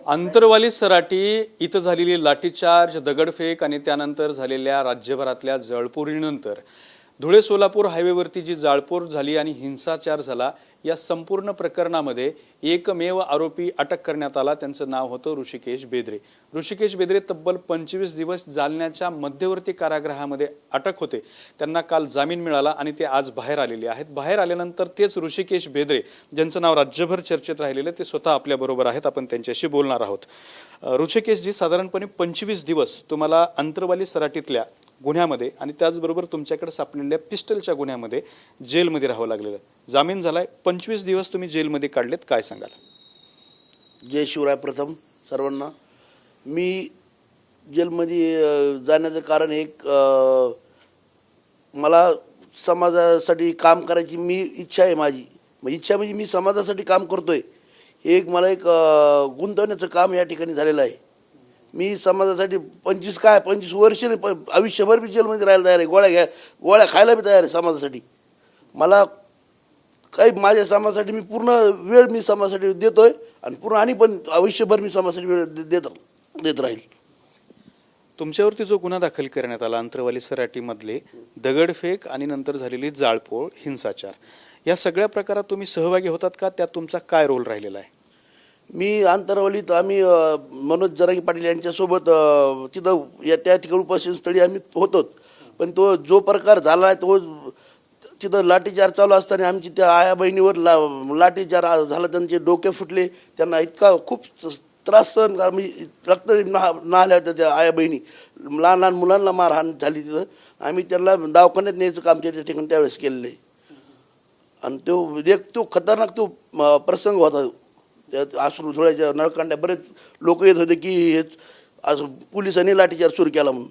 अंतरवाली सराटी इथं झालेली लाठीचार्ज, दगडफेक आणि त्यानंतर झालेल्या राज्यभरातल्या जळपोरीनंतर धुळे सोलापूर हायवेवरती जी जाळपोळ झाली आणि हिंसाचार झाला, या संपूर्ण प्रकरणामध्ये एकमेव आरोपी अटक करण्यात आला. त्यांचं नाव होतं ऋषिकेश बेदरे. ऋषिकेश बेदरे तब्बल 25 दिवस जालन्याच्या मध्यवर्ती कारागृहामध्ये अटक होते. त्यांना काल जामीन मिळाला आणि ते आज बाहेर आलेले आहेत. बाहेर आल्यानंतर तेच ऋषिकेश बेदरे, ज्यांचं नाव राज्यभर चर्चेत राहिलेलं, ते स्वतः आपल्या बरोबर आहेत. आपण त्यांच्याशी बोलणार आहोत. ऋषिकेशजी, साधारणपणे 25 दिवस तुम्हाला अंतरवाली सराटीतल्या गुन्ह्यामध्ये आणि त्याचबरोबर तुमच्याकडे सापडलेल्या पिस्टलच्या गुन्ह्यामध्ये जेलमध्ये राहावं लागलेलं. जामीन झालाय, 25 दिवस तुम्ही जेलमध्ये काढलेत, काय सांगाल? जय शिवराय. प्रथम सर्वांना मी जेलमध्ये जाण्याचं कारण एक, मला समाजासाठी काम करायची इच्छा आहे. माझी इच्छा म्हणजे मी समाजासाठी काम करतोय. एक मला एक गुंतवण्याचं काम या ठिकाणी झालेलं आहे. मी समाजासाठी 25 वर्ष आयुष्यभर मी जेलमध्ये राहायला तयार आहे. गोळ्या खायला बी तयार आहे समाजासाठी. मला काही माझ्या समाजासाठी मी पूर्ण वेळ मी समाजासाठी देतोय आणि पूर्ण आणि पण आयुष्यभर मी समाजासाठी वेळ देत राहील. तुमच्यावरती जो गुन्हा दाखल करण्यात आला अंतरवाली सराटीमधले दगडफेक आणि नंतर झालेली जाळपोळ, हिंसाचार, या सगळ्या प्रकारात तुम्ही सहभागी होतात का? त्यात तुमचा काय रोल राहिलेला आहे? मी अंतरवलीत आम्ही मनोज जरांगे पाटील यांच्यासोबत तिथं त्या ठिकाणी उपस्थितस्थळी आम्ही होतो. पण तो जो प्रकार झाला आहे तो तिथं लाठीचार चालू असताना आमची त्या आया बहिणीवर लाठीचार झाला. त्यांचे डोके फुटले. त्यांना इतका खूप त्रास सहन करा, मी रक्त नाहल्या होत्या त्या आया बहिणी. लहान लहान मुलांना मारहाण झाली तिथं. आम्ही त्यांना दवाखान्यात न्यायचं काम त्या ठिकाणी त्यावेळेस केलेलं आहे. आणि तो खतरनाक तो प्रसंग होता. त्यात अश्रू धुळ्याच्या नळकांड्या बरेच लोक येत होते की हे असं पोलिसांनी लाठीचार सुरू केला म्हणून.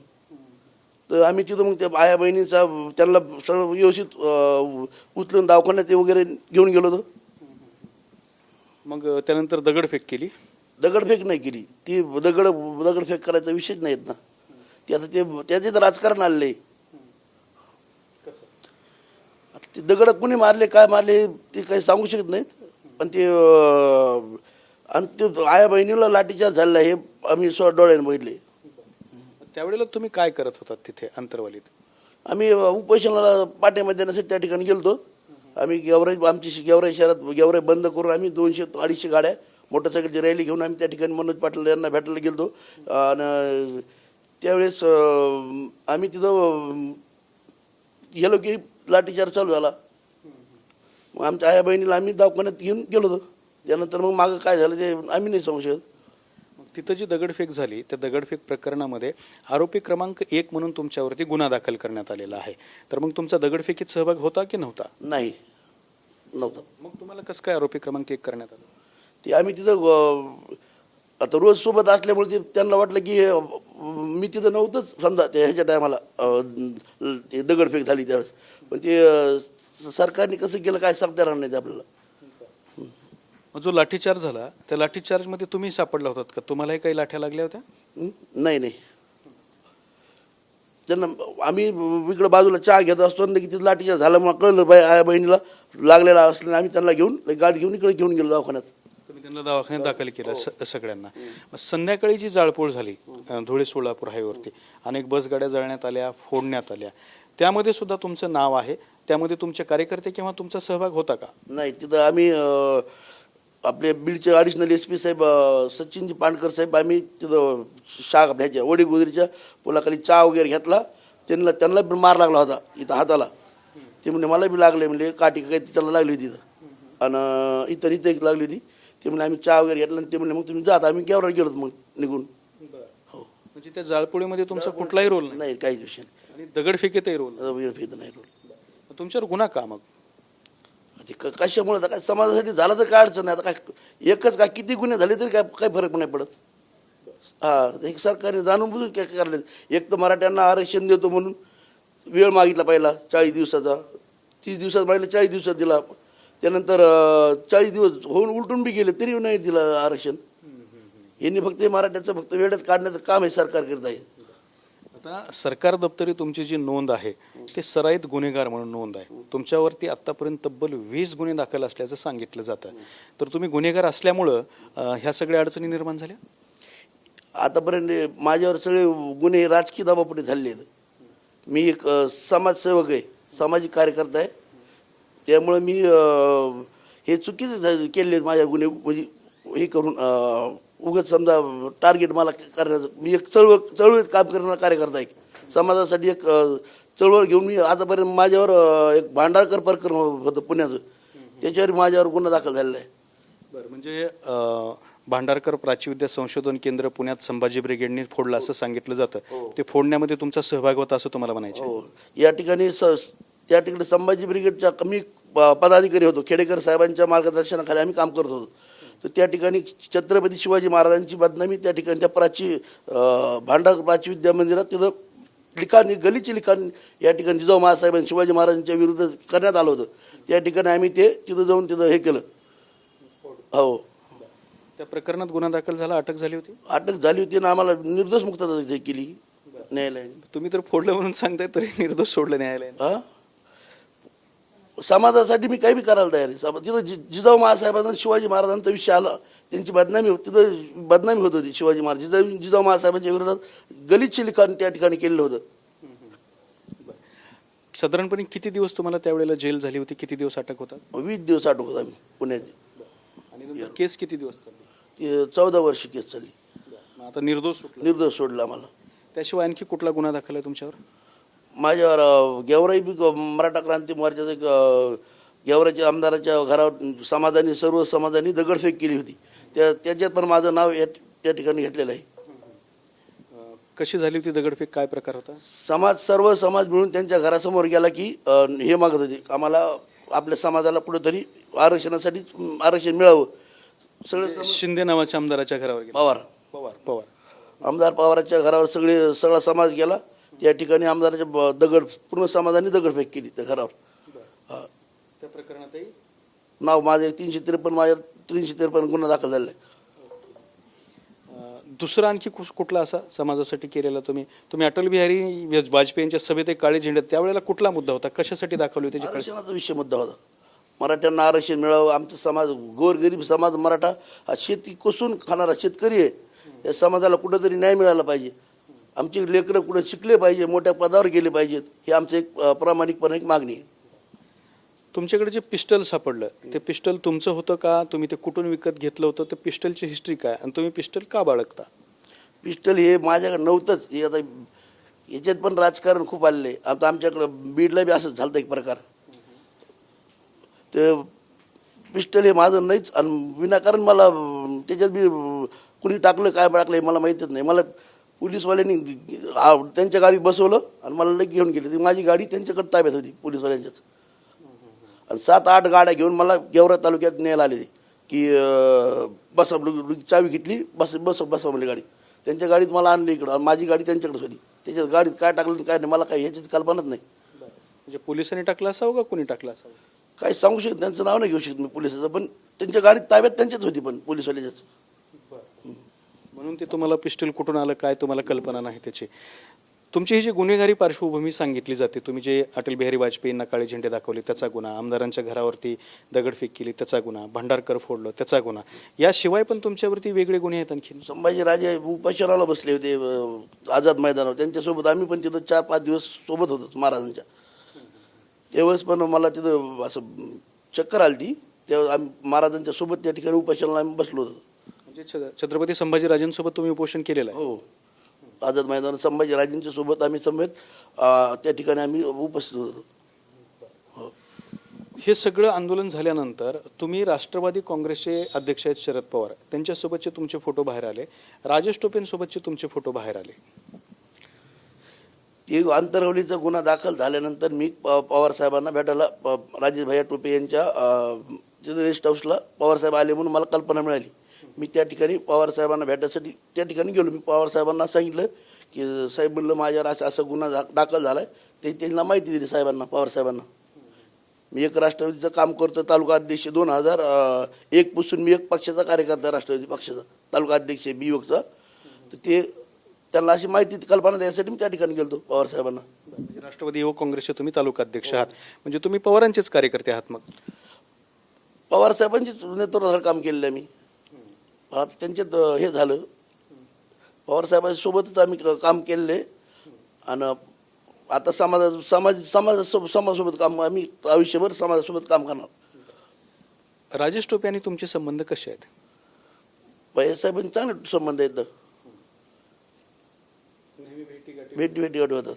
तर आम्ही तिथं मग त्या आया बहिणीचा त्यांना सगळं व्यवस्थित उचलून दवाखान्यात वगैरे घेऊन गेलो होतो. मग त्यानंतर दगडफेक केली? दगडफेक नाही केली. ती दगडफेक करायचा विषयच नाहीत ना. ते आता त्याचे तर राजकारण आलेलं आहे. ते दगड कुणी मारले, काय मारले ते काही सांगू शकत नाहीत. पण ते आणि ते आया बहिणीला लाठीचार्ज झालेला हे आम्ही डोळ्याने बघितले. त्यावेळेला तुम्ही काय करत होतात तिथे अंतरवालीत? आम्ही उपोषणाला पाठिंबा देण्यासाठी त्या ठिकाणी गेलतो. आम्ही आमची गेवराई शहरात गेवराई बंद करून आम्ही 200-250 गाड्या मोटरसायकलची रॅली घेऊन आम्ही त्या ठिकाणी मनोज पाटील यांना भेटायला गेलतो. आणि त्यावेळेस आम्ही तिथं गेलो की लाठीचार्ज चालू झाला. मग आमच्या आया बहिणीला आम्ही दवाखान्यात घेऊन गेलो होतो. त्यानंतर मग मागं काय झालं ते आम्ही नाही सांगू शकत. तिथं जी दगडफेक झाली त्या दगडफेक प्रकरणामध्ये आरोपी क्रमांक 1 म्हणून तुमच्यावरती गुन्हा दाखल करण्यात आलेला आहे. तर मग तुमचा दगडफेकीत सहभाग होता की नव्हता? नाही, नव्हता. मग तुम्हाला कसं काय आरोपी क्रमांक 1 करण्यात आलं? ते आम्ही तिथं आता रोज सोबत असल्यामुळे ते त्यांना वाटलं की मी तिथं नव्हतंच समजा ते ह्याच्या टायमाला ते दगडफेक झाली त्यावेळेस. पण ते सरकारने कसं केलं काय सांगता येणार नाही ते आपल्याला. जो लाठीचार्ज झाला त्या लाठीचार्जमध्ये तुम्ही सापडला होतात का? तुम्हालाही काही लाठ्या लागल्या होत्या? नाही. त्यांना आम्ही इकडं बाजूला चहा घेत असतो की तिथं लाठीचार्ज झाला. मग कळलं आया बहिणीला लागलेला असल्याने आम्ही त्यांना घेऊन गाडी घेऊन इकडे घेऊन गेलो दवाखान्यात. तुम्ही त्यांना दवाखान्यात दाखल केलं सगळ्यांना. संध्याकाळी जी जाळपोळ झाली धुळे सोलापूर हायवेवरती, अनेक बसगाड्या जळण्यात आल्या, फोडण्यात आल्या, त्यामध्ये सुद्धा तुमचं नाव आहे. त्यामध्ये तुमचे कार्यकर्ते किंवा तुमचा सहभाग होता का? नाही, तिथं आम्ही आपले बीडचे ॲडिशनल SP साहेब सचिनजी पांडकर साहेब, आम्ही तिथं ह्याच्या वडीगोदरीच्या पुलाखाली चहा वगैरे घेतला. त्यांना पण मार लागला होता इथं हाताला. ते म्हणजे मला बी लागले, म्हणजे काठी काही त्यांना लागली होती तिथं आणि इथं लागली होती. ते म्हणजे आम्ही चहा वगैरे घेतला आणि ते म्हणजे मग तुम्ही जात. आम्ही गेवराला गेलो मग निघून. हो, म्हणजे त्या जाळपोळीमध्ये तुमचा कुठलाही रोल नाही, काहीच विषय नाही. आणि दगडफेकीतही रोल नाही रोल. तुमच्यावर गुन्हा का मग? ते कशामुळे काय समाजासाठी झालं तर काय अडचण नाही. आता काय एकच काय किती गुन्हे झाले तरी काय फरक नाही पडत. एक सरकारने जाणून बुजून काय करले. एक तर मराठ्यांना आरक्षण देतो म्हणून वेळ मागितला पहिला 40 दिवसाचा. 30 दिवसात मागितलं, 40 दिवसात दिला. त्यानंतर 40 दिवस होऊन उलटून बी गेले तरी नाही दिलं आरक्षण. यांनी फक्त मराठ्याचं फक्त वेळेत काढण्याचं काम हे सरकार करत आहे. आता सरकार दप्तरी तुमची जी नोंद आहे ते सराईत गुन्हेगार म्हणून नोंद आहे. तुमच्यावरती आत्तापर्यंत तब्बल 20 गुन्हे दाखल असल्याचं सांगितलं जातं. तर तुम्ही गुन्हेगार असल्यामुळं ह्या सगळ्या अडचणी निर्माण झाल्या. आतापर्यंत माझ्यावर सगळे गुन्हे राजकीय दबावापुढे झालेले आहेत. मी एक समाजसेवक आहे, सामाजिक कार्यकर्ता आहे. त्यामुळे मी हे चुकीचे केलेले आहेत माझ्या गुन्हे, म्हणजे हे करून उगाच समजा टार्गेट मला करण्याचं. मी एक चळवळीत काम करणारा कार्यकर्ता आहे. समाजासाठी एक चळवळ घेऊन मी आतापर्यंत माझ्यावर एक भांडारकर प्रकरण होतं पुण्याचं, त्याच्यावर माझ्यावर गुन्हा दाखल झालेला आहे. बरं, म्हणजे भांडारकर प्राच्यविद्या संशोधन केंद्र पुण्यात संभाजी ब्रिगेडने फोडलं असं सांगितलं जातं. ते फोडण्यामध्ये तुमचा सहभाग होता असं तुम्हाला म्हणायचं. हो, या ठिकाणी त्या ठिकाणी संभाजी ब्रिगेडच्या कमी पदाधिकारी होतो. खेडेकर साहेबांच्या मार्गदर्शनाखाली आम्ही काम करत होतो. तर त्या ठिकाणी छत्रपती शिवाजी महाराजांची बदनामी त्या ठिकाणी त्या भांडारकर प्राची विद्या मंदिरात तिथं लिखाण, गलीचे लिखाण या ठिकाणी जिजाऊ महासाहेबांनी शिवाजी महाराजांच्या विरुद्ध करण्यात आलं होतं. त्या ठिकाणी आम्ही तिथं जाऊन हे केलं. हो, त्या प्रकरणात गुन्हा दाखल झाला, अटक झाली होती. अटक झाली होती ना, आम्हाला निर्दोष मुक्तता केली न्यायालयाने. तुम्ही तर फोडलं म्हणून सांगताय तरी निर्दोष सोडलं न्यायालयाने. हा, समाजासाठी मी काही बी करायला तयार आहे. तिथं जिजाऊ महासाहेबांना शिवाजी महाराजांचा विषय आला, त्यांची बदनामी तिथं बदनामी होत होती. शिवाजी महाराज जिजाऊ महासाहेबांच्या विरोधात गलिच्छ लिखाण त्या ठिकाणी केलेलं होतं. साधारणपणे किती दिवस तुम्हाला त्यावेळेला जेल झाली होती, किती दिवस अटक होता? 20 दिवस अटक होता आम्ही पुण्याची. आणि नंतर केस किती दिवस चालली? 14 वर्ष केस चालली. आता निर्दोष सुटला. निर्दोष सोडला आम्हाला. त्याशिवाय आणखी कुठला गुन्हा दाखल आहे तुमच्यावर? माझ्यावर गेवराई बी मराठा क्रांती मोर्चाचं एक गेवराईच्या आमदाराच्या घरावर सर्व समाजांनी दगडफेक केली होती. त्याच्यात पण माझं नाव त्या ठिकाणी घेतलेलं आहे. कशी झाली होती दगडफेक, काय प्रकार होता? सर्व समाज मिळून त्यांच्या घरासमोर गेला की हे मागत होते, आम्हाला आपल्या समाजाला कुठेतरी आरक्षणासाठी आरक्षण मिळावं. सगळं शिंदे नावाच्या आमदाराच्या घरावर गेला. पवार आमदार पवाराच्या घरावर सगळा समाज गेला. त्या ठिकाणी आमदाराच्या पूर्ण समाजाने दगडफेक केली त्या घरावर. त्या प्रकरणातही नाव माझे 353 गुन्हा दाखल झालेला आहे. दुसरा आणखी कुठला असा समाजासाठी केलेला तुम्ही अटल बिहारी वाजपेयींच्या सभेत एक काळे झेंडे, त्यावेळेला कुठला मुद्दा होता, कशासाठी दाखवली होती? आरक्षणाचा विषय मुद्दा होता. मराठ्यांना आरक्षण मिळावं. आमचा समाज गोरगरीब समाज मराठा हा शेती कसून खाणारा शेतकरी आहे. या समाजाला कुठंतरी न्याय मिळाला पाहिजे. आमची लेकरं कुठं शिकले पाहिजे, मोठ्या पदावर गेले पाहिजेत, हे आमचं एक प्रामाणिकपणे एक मागणी आहे. तुमच्याकडे जे पिस्टल सापडलं ते पिस्टल तुमचं होतं का, तुम्ही ते कुठून विकत घेतलं होतं? ते पिस्टलची हिस्ट्री काय आणि तुम्ही पिस्टल का बाळगता? पिस्टल हे माझ्याकडे नव्हतंच. हे आता याच्यात पण राजकारण खूप आलेलं आहे. आता आमच्याकडं बीडला बी असंच झालं एक प्रकार. ते पिस्टल हे माझं नाहीच आणि विनाकारण मला त्याच्यात बी कुणी टाकलं काय टाकलं मला माहीतच नाही. मला पोलीसवाल्यांनी त्यांच्या गाडीत बसवलं आणि मला लगेच घेऊन गेले. ती माझी गाडी त्यांच्याकडे ताब्यात होती पोलीसवाल्यांच्याच. आणि 7-8 गाड्या घेऊन मला गेवरा तालुक्यात न्यायला आले की बस चावी घेतली, बस म्हणली गाडी. त्यांच्या गाडीत मला आणली इकडं आणि माझी गाडी त्यांच्याकडेच होती. त्याच्यात गाडीत काय टाकलं काय नाही मला काय ह्याची कल्पनाच नाही. म्हणजे पोलिसांनी टाकलं असावं का कोणी टाकलं असावं? काही सांगू शकत, त्यांचं नाव नाही घेऊ शकत मी पोलिसाचं, पण त्यांच्या गाडीत ताब्यात त्यांच्याच होती पण पोलीसवाल्याच्याच. म्हणून ते तुम्हाला पिस्टल कुठून आलं काय तुम्हाला कल्पना नाही त्याची. तुमची ही जी गुन्हेगारी पार्श्वभूमी सांगितली जाते, तुम्ही जे अटल बिहारी वाजपेयींना काळे झेंडे दाखवले त्याचा गुन्हा, आमदारांच्या घरावरती दगडफेक केली त्याचा गुन्हा, भांडारकर फोडलं त्याचा गुन्हा, याशिवाय पण तुमच्यावरती वेगळे गुन्हे आहेत आणखी? संभाजीराजे उपोषणाला बसले होते आझाद मैदानावर. त्यांच्यासोबत आम्ही पण तिथं 4-5 दिवस सोबत होतो महाराजांच्या. त्यावेळेस पण मला तिथं असं चक्कर आली ती. तेव्हा आम्ही महाराजांच्या सोबत त्या ठिकाणी उपोषणाला आम्ही बसलो होतो. म्हणजे छत्रपती संभाजीराजांसोबत तुम्ही उपोषण केलेलं आहे? हो, आझाद मैदानावर संभाजीराजेंच्या सोबत आम्ही समेत त्या ठिकाणी आम्ही उपस्थित होतो. हो. हे सगळं आंदोलन झाल्यानंतर तुम्ही राष्ट्रवादी काँग्रेसचे अध्यक्ष आहेत शरद पवार, त्यांच्यासोबतचे तुमचे फोटो बाहेर आले, राजेश टोपेंसोबतचे तुमचे फोटो बाहेर आले. ते आंतरवलीचा गुन्हा दाखल झाल्यानंतर मी पवार साहेबांना भेटायला राजेश भैया टोपे यांच्या तिथे रेस्ट हाऊसला पवारसाहेब आले म्हणून मला कल्पना मिळाली. मी त्या ठिकाणी पवार साहेबांना भेटायसाठी त्या ठिकाणी गेलो. मी पवार साहेबांना सांगितलं की साहेब म्हणलं माझ्यावर असा गुन्हा दाखल झाला आहे. ते त्यांना माहिती दिली साहेबांना, पवार साहेबांना. मी एक राष्ट्रवादीचं काम करतो, तालुका अध्यक्ष 2001 पासून मी एक पक्षाचा कार्यकर्ता, राष्ट्रवादी पक्षाचा तालुका अध्यक्ष बियोगचा. तर ते त्यांना अशी माहिती कल्पना द्यायसाठी मी त्या ठिकाणी गेलो पवार साहेबांना. म्हणजे राष्ट्रवादी युवक काँग्रेसचे तुम्ही तालुका अध्यक्ष आहात, म्हणजे तुम्ही पवारांचेच कार्यकर्ते आहात. मग पवार साहेबांचीच नेतृत्वाखाली काम केलेलं आहे मी. मला आता त्यांच्यात हे झालं, पवार साहेबांसोबतच आम्ही काम केलेलं आहे. आणि आता समाजासोबत काम आम्ही आयुष्यभर समाजासोबत काम करणार. राजेश टोपे आणि तुमचे संबंध कसे आहेत? साहेबांचे चांगले संबंध आहेत, भेटी होतात.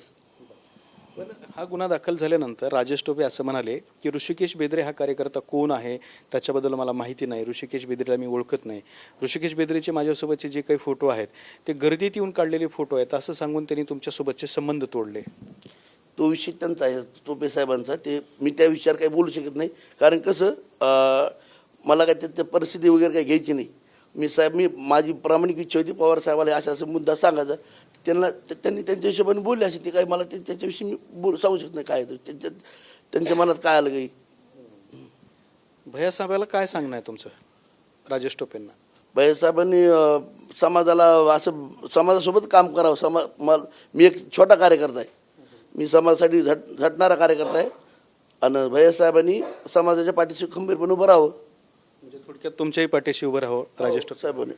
पण हा गुन्हा दाखल झाल्यानंतर राजेश टोपे असं म्हणाले की ऋषिकेश बेदरे हा कार्यकर्ता कोण आहे त्याच्याबद्दल मला माहिती नाही, ऋषिकेश बेदरेला मी ओळखत नाही, ऋषिकेश बेदरेचे माझ्यासोबतचे जे काही फोटो आहेत ते गर्दीत येऊन काढलेले फोटो आहेत असं सांगून त्यांनी तुमच्यासोबतचे संबंध तोडले. तो विषय त्यांचा आहे, टोपे साहेबांचा. ते मी त्या विषयावर काही बोलू शकत नाही, कारण कसं मला काय त्याच्या परिस्थिती वगैरे काही घ्यायची नाही. मी माझी प्रामाणिक इच्छा होती पवार साहेबाला असा मुद्दा सांगायचा. त्यांनी त्यांच्या हिशोबाने बोलले असे, ते काय मला त्याच्याविषयी मी सांगू शकत नाही काय त्यांच्या मनात काय आलं काही. भैया साहेबाला काय सांगणं आहे तुमचं राजेश टोपेंना? भैयासाहेबांनी समाजाला असं समाजासोबत काम करावं. मी एक छोटा कार्यकर्ता आहे, मी समाजासाठी झटणारा कार्यकर्ता आहे. आणि भैयासाहेबांनी समाजाच्या पाठीशी खंबीरपणे उभं राहावं. म्हणजे थोडक्यात तुमच्याही पाठीशी उभं राहावं राजेश टोपे साहेबांनी.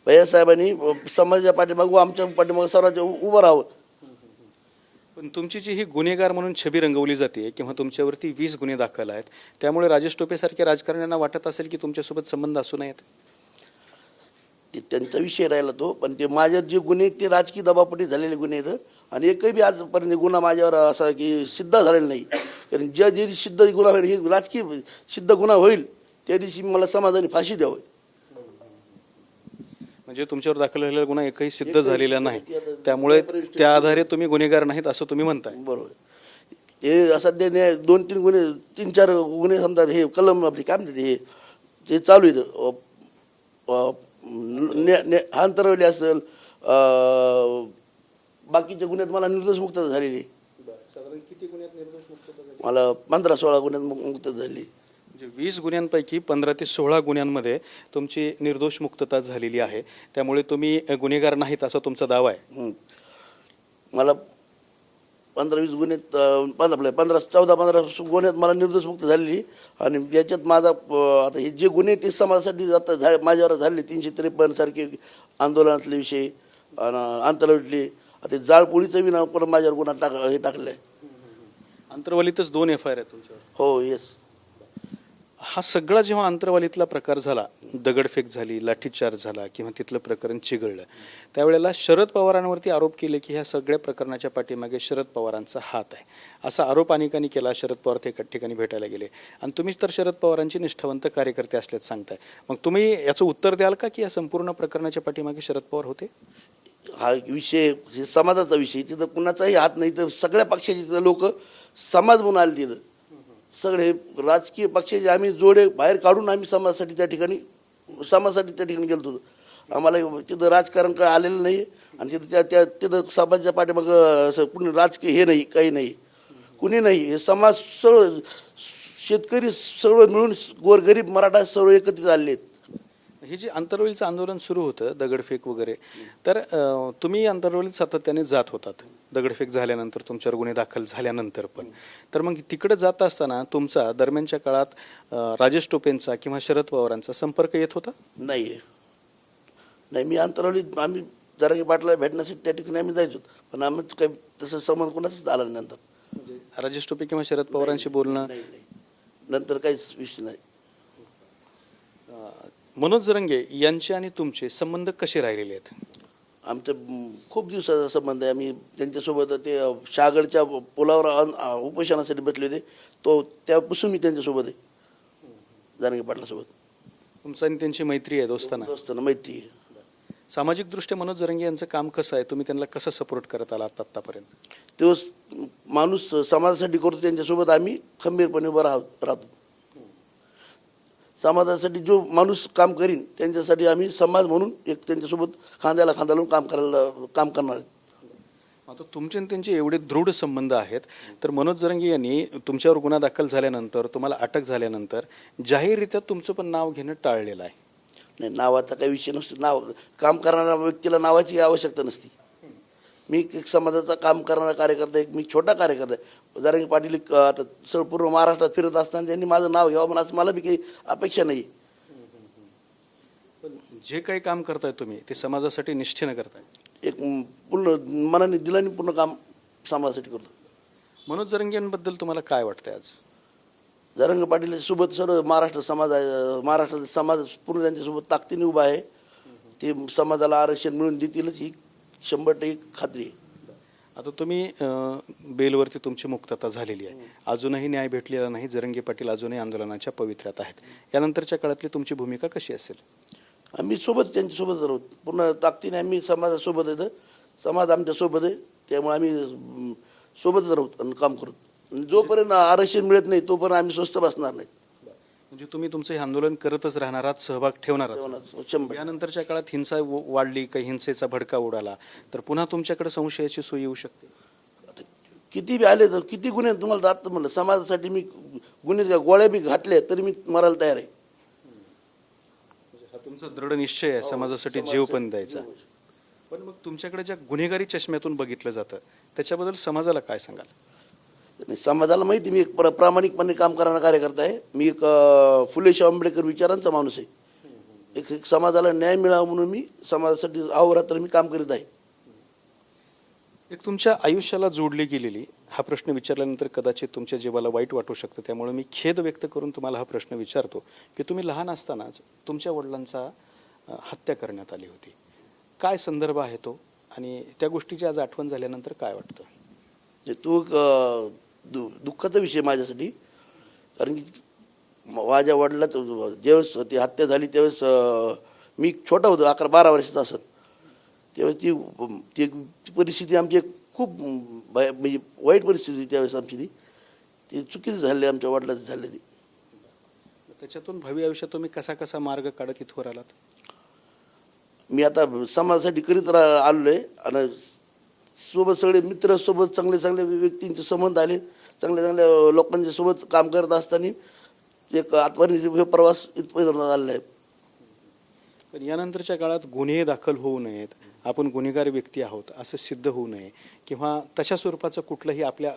भैयासाहेबांनी समाजाच्या पाठीमागं आमच्या पाठीमागं सर्वांच्या उभं राहावं. पण तुमची जी ही गुन्हेगार म्हणून छबी रंगवली जाते किंवा तुमच्यावरती 20 गुन्हे दाखल आहेत, त्यामुळे राजेश टोपेसारख्या राजकारण्यांना वाटत असेल की तुमच्यासोबत संबंध असू नयेत. ते त्यांचा विषय राहिला तो, पण ते माझ्यावर जे गुन्हे आहेत ते राजकीय दबावपोटी झालेले गुन्हे आहेत. आणि एकही बी आजपर्यंत गुन्हा माझ्यावर असा की सिद्ध झालेला नाही. कारण ज्या जे सिद्ध गुन्हा होईल, हे राजकीय सिद्ध गुन्हा होईल त्या दिवशी मला समाजाने फाशी द्यावी. म्हणजे तुमच्यावर दाखल झालेला गुन्हा एकही सिद्ध झालेला नाही, त्यामुळे त्या आधारे तुम्ही गुन्हेगार नाहीत असं तुम्ही म्हणताय. बरोबर. हे सध्या 2-3 गुन्हे 3-4 गुन्हे समजा हे कलम आपली काय म्हणतात हे जे चालू आहेत. अंतरवली असेल, बाकीच्या गुन्ह्यात मला निर्दोष झालेली. साधारण किती गुन्ह्यात निर्दोष मुक्त? मला 15-16 गुन्ह्यात मुक्त झाली. म्हणजे 20 गुन्ह्यांपैकी 15 ते 16 गुन्ह्यांमध्ये तुमची निर्दोष मुक्तता झालेली आहे, त्यामुळे तुम्ही गुन्हेगार नाहीत असा तुमचा दावा आहे. मला 15-20 गुन्ह्यात 14-15 गुन्ह्यात मला निर्दोष मुक्त झालेली. आणि याच्यात माझा आता हे जे गुन्हे ते समाजासाठी आता माझ्यावर झाले 353 सारखे आंदोलनातले विषय आणि अंतरवटली. आता जाळपोळीचं बी नाव पण माझ्यावर गुन्हा हे टाकलं आहे. अंतरवालीतच 2 FIR आहेत तुमच्यावर? हो, येस. हा सगळा जेव्हा अंतरवालीतला प्रकार झाला, दगडफेक झाली, लाठीचार्ज झाला किंवा तिथलं प्रकरण चिघळलं, त्यावेळेला शरद पवारांवरती आरोप केले की ह्या सगळ्या प्रकरणाच्या पाठीमागे शरद पवारांचा हात आहे असा आरोप अनेकांनी केला. शरद पवार ते एका ठिकाणी भेटायला गेले आणि तुम्हीच तर शरद पवारांचे निष्ठावंत कार्यकर्ते असल्याचं सांगताय. मग तुम्ही याचं उत्तर द्याल का की या संपूर्ण प्रकरणाच्या पाठीमागे शरद पवार होते? हा विषय समाजाचा विषय, तिथं कुणाचाही हात नाही. तर सगळ्या पक्षाचे तिथं लोक समाज म्हणून आले. तिथं सगळे राजकीय पक्षाचे आम्ही जोडे बाहेर काढून आम्ही समाजासाठी त्या ठिकाणी गेलो होतो. आम्हाला तिथं राजकारण काय आलेलं नाही. आणि तिथं समाजाच्या पाठीमागं असं कुणी राजकीय हे नाही, काही नाही, कुणी नाही. हे समाज सर्व शेतकरी सर्व मिळून गोरगरीब मराठा सर्व एकत्रित आले आहेत. हे जे अंतरवलीचं आंदोलन सुरू होतं दगडफेक वगैरे, तर तुम्ही अंतरवलीत सातत्याने जात होतात दगडफेक झाल्यानंतर, तुमच्यावर गुन्हे दाखल झाल्यानंतर पण. तर मग तिकडे जात असताना तुमचा दरम्यानच्या काळात राजेश टोपेंचा किंवा शरद पवारांचा संपर्क येत होता? नाही, मी अंतरवलीत आम्ही जरांगे पाटला भेटण्यासाठी त्या ठिकाणी आम्ही जायचो, पण आम्ही काही तसं संबंध कोणाचाच आला नंतर. म्हणजे राजेश टोपे किंवा शरद पवारांशी बोलणं नंतर काहीच विषय नाही. मनोज जरंगे यांचे आणि तुमचे संबंध कसे राहिलेले आहेत? आमचं खूप दिवसाचा संबंध आहे. आम्ही त्यांच्यासोबत ते शहागडच्या पुलावर उपोषणासाठी बसले होते, त्यापासून मी त्यांच्यासोबत आहे, जरांगे पाटलासोबत. तुमचं आणि त्यांची मैत्री आहे, दोस्ताना मैत्री आहे. सामाजिकदृष्ट्या मनोज जरंगे यांचं काम कसं आहे? तुम्ही त्यांना कसं सपोर्ट करत आला आतापर्यंत? तो माणूस समाजासाठी करतो, त्यांच्यासोबत आम्ही खंबीरपणे उभं राहतो. समाजासाठी जो माणूस काम करीन त्यांच्यासाठी आम्ही समाज म्हणून एक त्यांच्यासोबत खांद्याला खांदा लावून काम करणार आहेत. आता तुमचे आणि त्यांचे एवढे दृढ संबंध आहेत, तर मनोज जरंगे यांनी तुमच्यावर गुन्हा दाखल झाल्यानंतर, तुम्हाला अटक झाल्यानंतर जाहीररित्या तुमचं पण नाव घेणं टाळलेलं आहे. नाही, नावाचा काही विषय नसतो. काम करणाऱ्या व्यक्तीला नावाची आवश्यकता नसती. मी एक समाजाचा काम करणारा कार्यकर्ता, एक मी छोटा कार्यकर्ता आहे. जरांगे पाटील आता पूर्ण महाराष्ट्रात फिरत असताना त्यांनी माझं नाव घ्यावं म्हणून असं मला बी काही अपेक्षा नाही. पण जे काही काम करताय तुम्ही ते समाजासाठी निष्ठेनं करताय. एक पूर्ण मनाने दिलाने पूर्ण काम समाजासाठी करतो. मनोज जरांगेंबद्दल तुम्हाला काय वाटतंय आज? जरांगे पाटील सोबत सर्व महाराष्ट्र समाज आहे. महाराष्ट्राचा समाज पूर्ण त्यांच्यासोबत ताकदीने उभा आहे. ते समाजाला आरक्षण मिळून देतीलच ही 100% खात्री आहे. आता तुम्ही बेलवरती तुमची मुक्तता झालेली आहे, अजूनही न्याय भेटलेला नाही. जरांगे पाटील अजूनही आंदोलनाच्या पवित्र्यात आहेत. यानंतरच्या काळातली तुमची भूमिका कशी असेल? आम्ही सोबत त्यांच्यासोबत राहू, पूर्ण ताकदीने आम्ही समाजासोबत येतं. समाज आमच्यासोबत आहे, त्यामुळे आम्ही सोबतच राहू आणि काम करू. जोपर्यंत आरक्षण मिळत नाही तोपर्यंत आम्ही स्वस्थ बसणार नाही. म्हणजे तुम्ही तुमचं हे आंदोलन करतच राहणार आहात, सहभाग ठेवणार आहात. 100%. यानंतरच्या काळात हिंसा वाढली, काही हिंसेचा भडका उडाला तर पुन्हा तुमच्याकडे संशयाची सोय येऊ शकते. आता किती बी आले तर किती गुन्हे तुम्हाला आता म्हणलं समाजासाठी मी गुन्हे गोळ्या बी घातल्या तरी मी मरायला तयार आहे. हा तुमचा दृढ निश्चय आहे समाजासाठी जीव पण द्यायचा. पण मग तुमच्याकडे ज्या गुन्हेगारी चष्म्यातून बघितलं जातं त्याच्याबद्दल समाजाला काय सांगाल? नाही, समाजाला माहिती मी एक प्रामाणिकपणे काम करणारा कार्यकर्ता आहे. मी एक फुले शाहू आंबेडकर विचारांचा माणूस आहे. एक समाजाला न्याय मिळावा म्हणून मी समाजासाठी अहोरात्र मी काम करीत आहे. एक तुमच्या आयुष्याला जोडली गेलेली, हा प्रश्न विचारल्यानंतर कदाचित तुमच्या जीवाला वाईट वाटू शकतं, त्यामुळे मी खेद व्यक्त करून तुम्हाला हा प्रश्न विचारतो की तुम्ही लहान असतानाच तुमच्या वडिलांचा हत्या करण्यात आली होती. काय संदर्भ आहे तो आणि त्या गोष्टीची आज आठवण झाल्यानंतर काय वाटतं? तो एक दुःखाचा विषय माझ्यासाठी. कारण की माझ्या वडिलाचं ज्यावेळेस ती हत्या झाली त्यावेळेस मी छोटा होतो, 11-12 वर्षाचा असेल. त्यावेळेस ती परिस्थिती आमची खूप म्हणजे वाईट परिस्थिती त्यावेळेस आमची ती चुकीची झाली, आमच्या वडिलाची झाली ती. त्याच्यातून भावी आयुष्यात तुम्ही कसा कसा मार्ग काढत इथवर आलात? मी आता समाजासाठी करीत आलो आहे आणि सोबत सगळे मित्र सोबत चांगले चांगले व्यक्तींचे संबंध आले. चांगल्या चांगल्या लोकांच्या सोबत काम करत असताना एक आत्मनिर्भर प्रवास इथपर्यंत आलेला आहे. पण यानंतरच्या काळात गुन्हे दाखल होऊ नयेत, आपण गुन्हेगार व्यक्ती आहोत असं सिद्ध होऊ नये किंवा तशा स्वरूपाचं कुठलंही आपल्या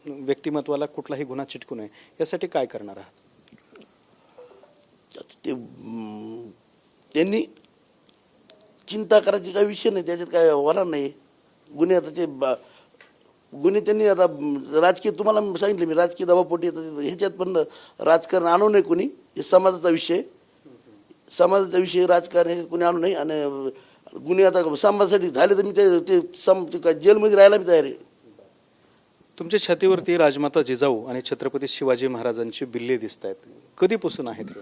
व्यक्तिमत्वाला कुठलाही गुन्हा चिटकू नये, यासाठी काय करणार आहात? ते त्यांनी चिंता करायची काही विषय नाही, त्याच्यात काय होणार नाही. गुन्हे आता ते गुन्हे त्यांनी आता राजकीय तुम्हाला सांगितलं मी राजकीय दबावपोटी ह्याच्यात पण राजकारण आणू नये कोणी. हे समाजाचा विषय, समाजाचा विषय राजकारण हे कोणी आणू नये. आणि गुन्हे आता समाजासाठी झाले तर मी ते जेलमध्ये राहायला बी तयार आहे. तुमच्या छातीवरती राजमाता जिजाऊ आणि छत्रपती शिवाजी महाराजांची बिल्ले दिसत आहेत, कधीपासून आहेत हे?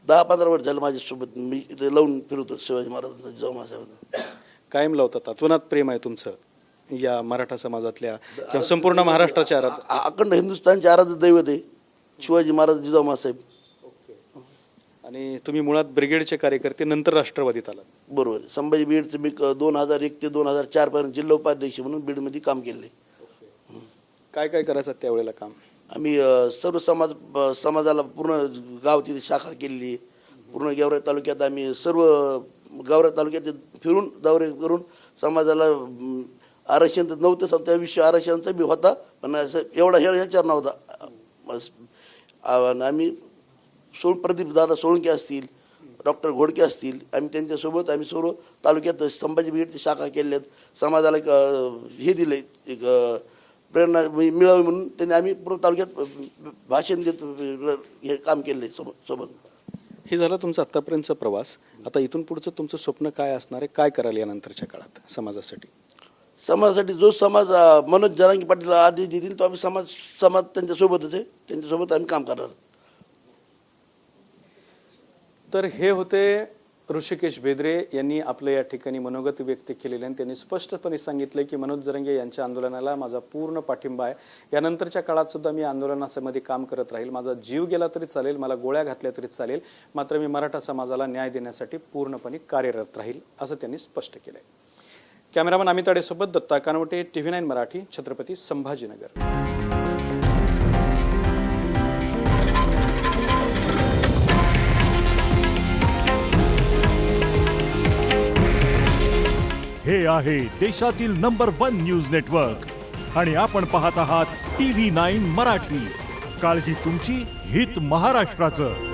10-15 वर्ष झालं माझ्यासोबत मी इथे लावून फिरवतो शिवाजी महाराजांचा, जिजाऊ महाराजांचा. कायम लावतात, अतोनात प्रेम आहे तुमचं या मराठा समाजातल्या किंवा संपूर्ण महाराष्ट्राच्या अखंड हिंदुस्थानचे आराध्य दैवत आहे शिवाजी महाराज, जिजाऊ महासाहेब. आणि तुम्ही मुळात ब्रिगेडचे कार्यकर्ते, नंतर राष्ट्रवादीत आलात. बरोबर आहे. संभाजी बीडचं मी 2001 ते 2004 पर्यंत जिल्हा उपाध्यक्ष म्हणून बीडमध्ये काम केले. काय काय करायचं त्यावेळेला काम? आम्ही सर्व समाजाला पूर्ण गाव तिथे शाखा केलेली आहे. पूर्ण गेवराई तालुक्यात आम्ही सर्व गेवराई तालुक्यात फिरून दौरे करून समाजाला आरक्षण तर नव्हतं, त्या विषयी आरक्षणाचा बी होता पण असं एवढा ह्याच्यावर नव्हता. आम्ही प्रदीप दादा सोळंके असतील, डॉक्टर घोडके असतील, आम्ही त्यांच्यासोबत आम्ही सर्व तालुक्यात संभाजी ब्रिगेडची शाखा केल्यात. समाजाला एक हे दिलं, एक प्रेरणा मिळावी म्हणून त्यांनी आम्ही पूर्ण तालुक्यात भाषण देत हे काम केलं सोबत. हे झालं तुमचा आत्तापर्यंतचा प्रवास. आता इथून पुढचं तुमचं स्वप्न काय असणार आहे? काय कराल यानंतरच्या काळात समाजासाठी? समाजासाठी जो समाज मनोज जरांगे पाटील आदेश देतील तो आम्ही समाज त्यांच्यासोबतच आहे, त्यांच्यासोबत आम्ही काम करणार. तर हे होते ऋषिकेश बेदरे यांनी आपलं या ठिकाणी मनोगत व्यक्त केलेले आणि त्यांनी स्पष्टपणे सांगितलं की मनोज जरांगे यांच्या आंदोलनाला माझा पूर्ण पाठिंबा आहे. यानंतरच्या काळात सुद्धा मी आंदोलनामध्ये काम करत राहील, माझा जीव गेला तरी चालेल, मला गोळ्या घातल्या तरी चालेल, मात्र मी मराठा समाजाला न्याय देण्यासाठी पूर्णपणे कार्यरत राहील असं त्यांनी स्पष्ट केलंय. कॅमेरामन अमित आडेसोबत दत्ता कानवटे, TV9 मराठी, छत्रपती संभाजीनगर. हे आहे देशातील नंबर 1 न्यूज नेटवर्क आणि आपण पाहत आहात TV9 मराठी. काळजी तुमची, हित महाराष्ट्राचं.